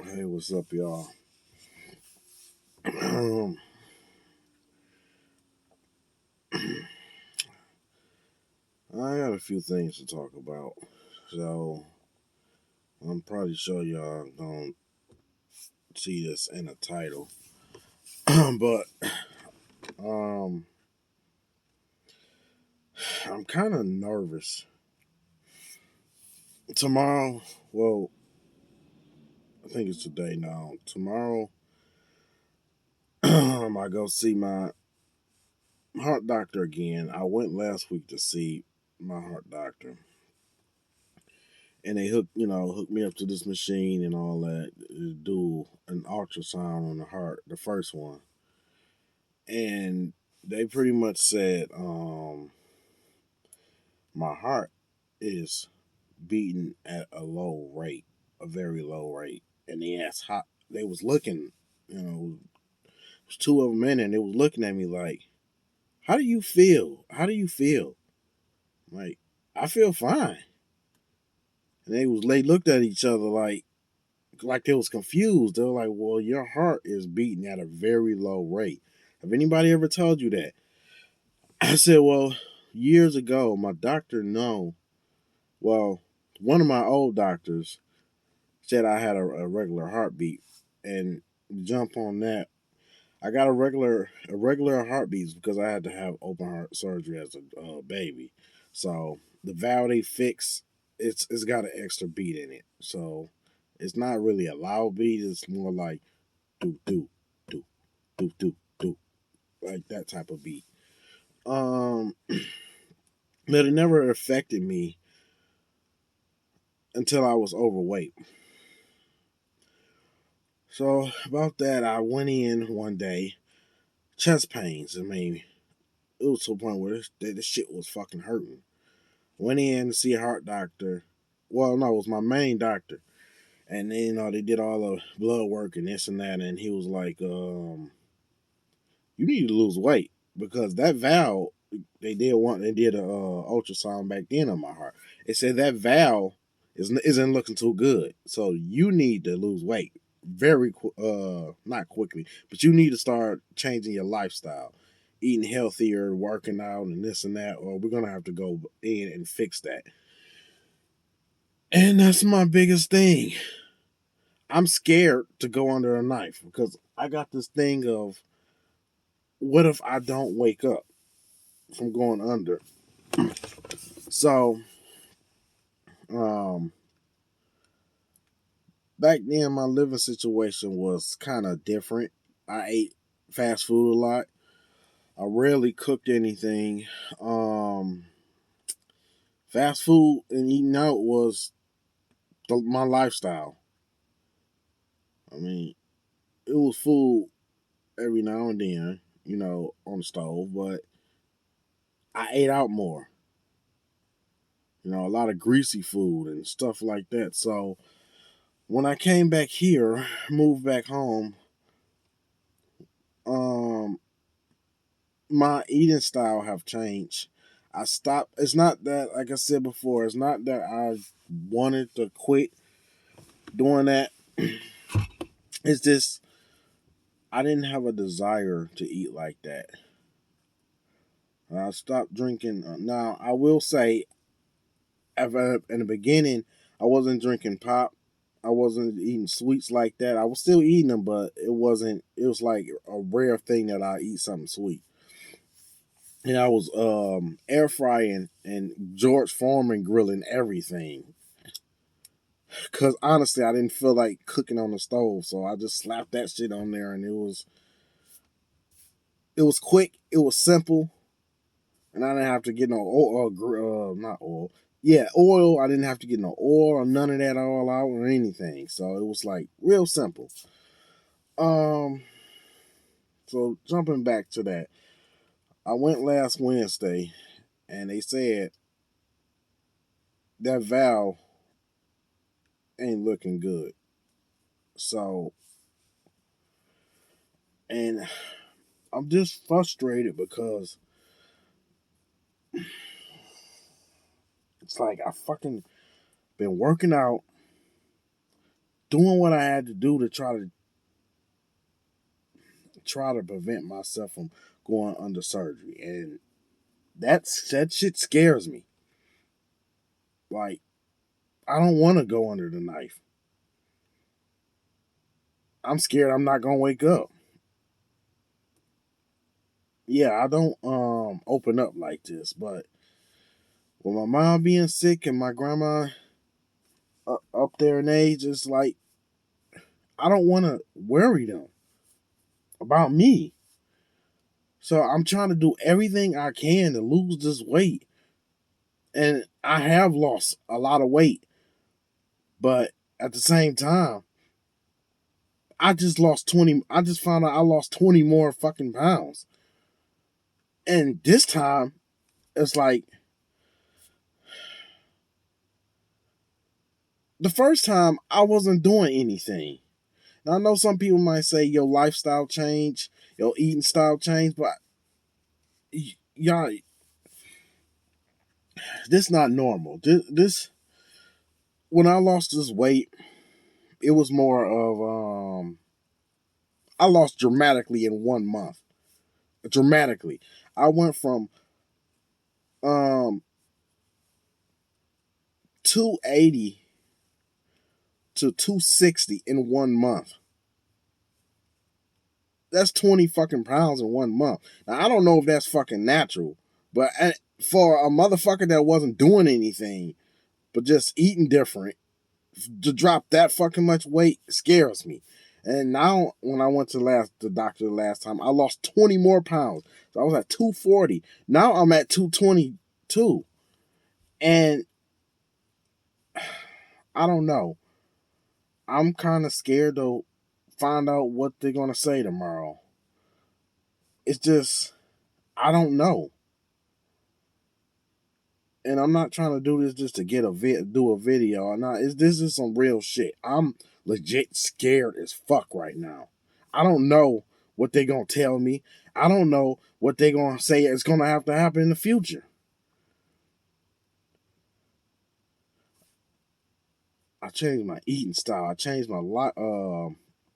Hey, what's up, y'all? I got a few things to talk about, so I'm probably sure y'all gonna see this in the title. but um, I'm kind of nervous. Tomorrow, well, I think it's today now. Tomorrow, I go see my heart doctor again. I went last week to see my heart doctor, and they hooked me up to this machine and all that, do an ultrasound on the heart, the first one, and they pretty much said my heart is beating at a low rate, a very low rate. And they asked how they was looking, it was two of them in, and they was looking at me like, "How do you feel? How do you feel?" Like, I feel fine. And they looked at each other like they was confused. They were like, "Well, your heart is beating at a very low rate. Have anybody ever told you that?" I said, "Well, years ago, my doctor know. Well, one of my old doctors said I had a regular heartbeat, and jump on that. I got a regular heartbeat because I had to have open heart surgery as a baby. So the valve they fix, it's got an extra beat in it. So it's not really a loud beat. It's more like do do do do do do, like that type of beat. Um, but it never affected me until I was overweight. So about that, I went in one day, chest pains. I mean, it was to a point where this shit was fucking hurting. Went in to see a heart doctor. Well, no, it was my main doctor, and then they did all the blood work and this and that, and he was like, "You need to lose weight because that valve they did a ultrasound back then on my heart. It said that valve isn't looking too good, so you need to lose weight very not quickly, but you need to start changing your lifestyle, eating healthier, working out, and this and that, or we're gonna have to go in and fix that." And that's my biggest thing. I'm scared to go under a knife because I got this thing of, what if I don't wake up from going under? So, um, back then my living situation was kind of different. I ate fast food a lot. I rarely cooked anything. Um, Fast food and eating out was my lifestyle. I mean, it was food every now and then, on the stove, but I ate out more. A lot of greasy food and stuff like that. So when I came back here, moved back home, um, my eating style have changed. I stopped. It's not that, like I said before, it's not that I wanted to quit doing that. It's just I didn't have a desire to eat like that. I stopped drinking. Now I will say, in the beginning, I wasn't drinking pop. I wasn't eating sweets like that. I was still eating them, but it wasn't. It was like a rare thing that I eat something sweet. And I was air frying and George Foreman grilling everything. Cause honestly, I didn't feel like cooking on the stove, so I just slapped that shit on there, and it was quick, it was simple, and I didn't have to get no oil, not oil. Yeah, oil. I didn't have to get no oil or none of that all out or anything. So it was like real simple. Um, so jumping back to that, I went last Wednesday, and they said that valve ain't looking good. So, and I'm just frustrated because it's like I fucking been working out, doing what I had to do to try to prevent myself from going under surgery, and that shit scares me. Like, I don't want to go under the knife. I'm scared I'm not gonna wake up. Yeah, I don't open up like this, but with my mom being sick and my grandma up there in age, it's like I don't want to worry them about me. So I'm trying to do everything I can to lose this weight, and I have lost a lot of weight, but at the same time, I just lost 20. I just found out I lost 20 more fucking pounds, and this time it's like the first time I wasn't doing anything. Now, I know some people might say your lifestyle change, your eating style change, but y'all, this not normal. This when I lost this weight, it was more of I lost dramatically in 1 month. Dramatically, I went from um 280 to 260 in 1 month. That's 20 fucking pounds in 1 month. Now I don't know if that's fucking natural, but for a motherfucker that wasn't doing anything but just eating different, to drop that fucking much weight scares me. And now when I went to the doctor the last time, I lost 20 more pounds. So I was at 240. Now I'm at 222. And I don't know. I'm kind of scared to find out what they're going to say tomorrow. It's just, I don't know. And I'm not trying to do this just to get do a video. This is some real shit. I'm legit scared as fuck right now. I don't know what they're gonna tell me. I don't know what they're gonna say is gonna have to happen in the future. I changed my eating style. I changed my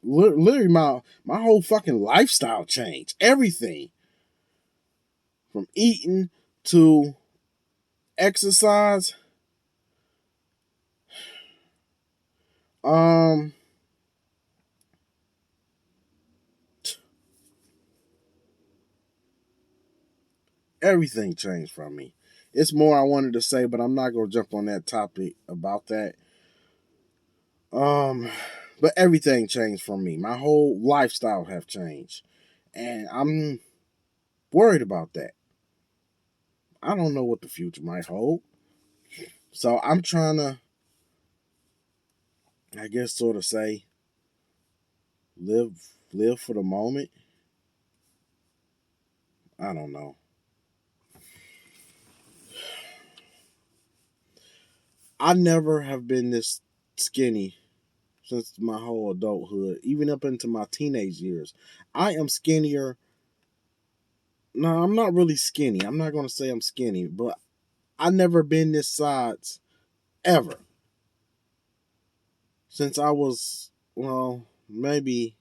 literally my whole fucking lifestyle changed. Everything from eating to exercise. Um, Everything changed from me. It's more I wanted to say, but I'm not gonna jump on that topic about that. Um, but everything changed from me. My whole lifestyle have changed, and I'm worried about that. I don't know what the future might hold, so I'm trying to, I guess, sort of say, live for the moment. I don't know. I never have been this skinny since my whole adulthood, even up into my teenage years. I am skinnier. No, I'm not really skinny. I'm not going to say I'm skinny, but I never been this size ever since I was, well, maybe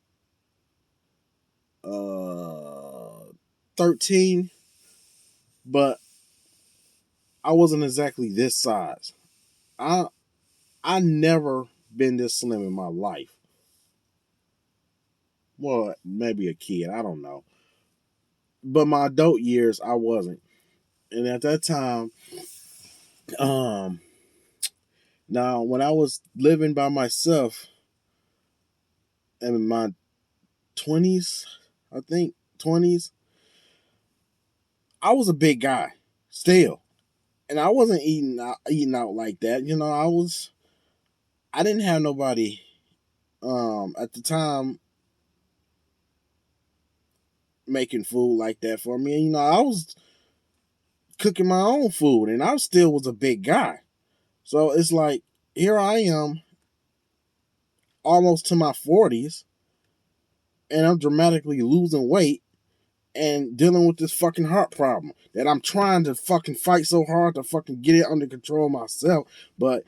13, but I wasn't exactly this size. I I never been this slim in my life. Well, maybe a kid, I don't know. But my adult years I wasn't. And at that time, um now when I was living by myself in my 20s, I think 20s, I was a big guy still. And I wasn't eating out like that. You know, I didn't have nobody at the time making food like that for me. And, you know, I was cooking my own food and I still was a big guy. So it's like here I am almost to my 40s and I'm dramatically losing weight and dealing with this fucking heart problem that I'm trying to fucking fight so hard to fucking get it under control myself, but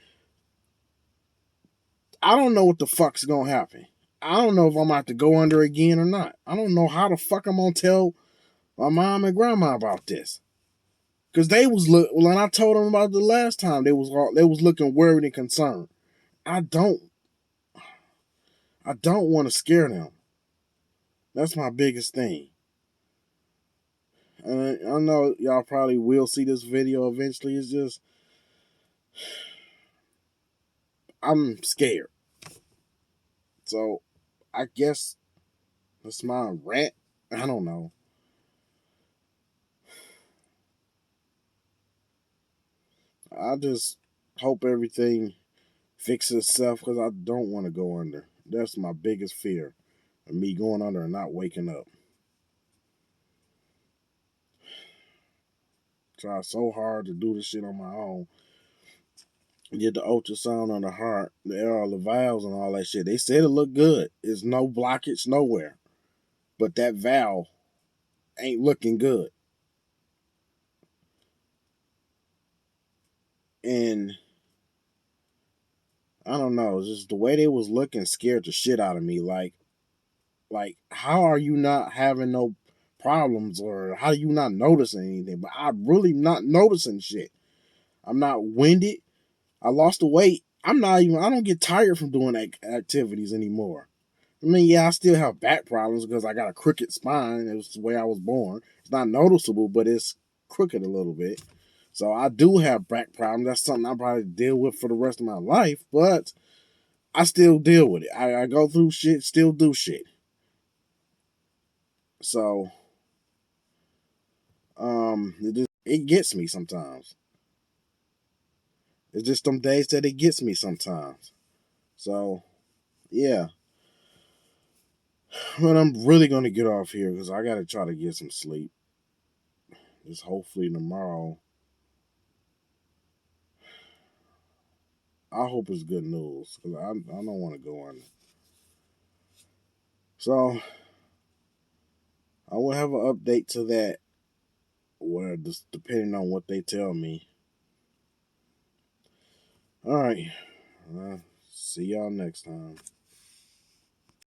I don't know what the fuck's gonna happen. I don't know if I'm about to go under again or not. I don't know how the fuck I'm gonna tell my mom and grandma about this. Cause they was when I told them about the last time, they was looking worried and concerned. I don't I don't want to scare them. That's my biggest thing. And I know y'all probably will see this video eventually. It's just I'm scared. So I guess that's my rant. I don't know. I just hope everything fixes itself because I don't want to go under. That's my biggest fear of me going under and not waking up. Try so hard to do this shit on my own. Get the ultrasound on the heart, the valves and all that shit. They said it looked good. There's no blockage nowhere. But that valve ain't looking good. And I don't know, just the way they was looking scared the shit out of me. Like how are you not having no problems or how are you not noticing anything? But I'm really not noticing shit. I'm not winded. I lost the weight. I don't get tired from doing activities anymore. I mean, yeah, I still have back problems because I got a crooked spine. It was the way I was born. It's not noticeable, but it's crooked a little bit. So I do have back problems. That's something I probably deal with for the rest of my life, but I still deal with it. I go through shit, still do shit. So it gets me sometimes. It's just some days that it gets me sometimes. So yeah. But I'm really gonna get off here because I gotta try to get some sleep. Just hopefully tomorrow. I hope it's good news because I don't want to go on. So I will have an update to that, where just depending on what they tell me. All right. See y'all next time.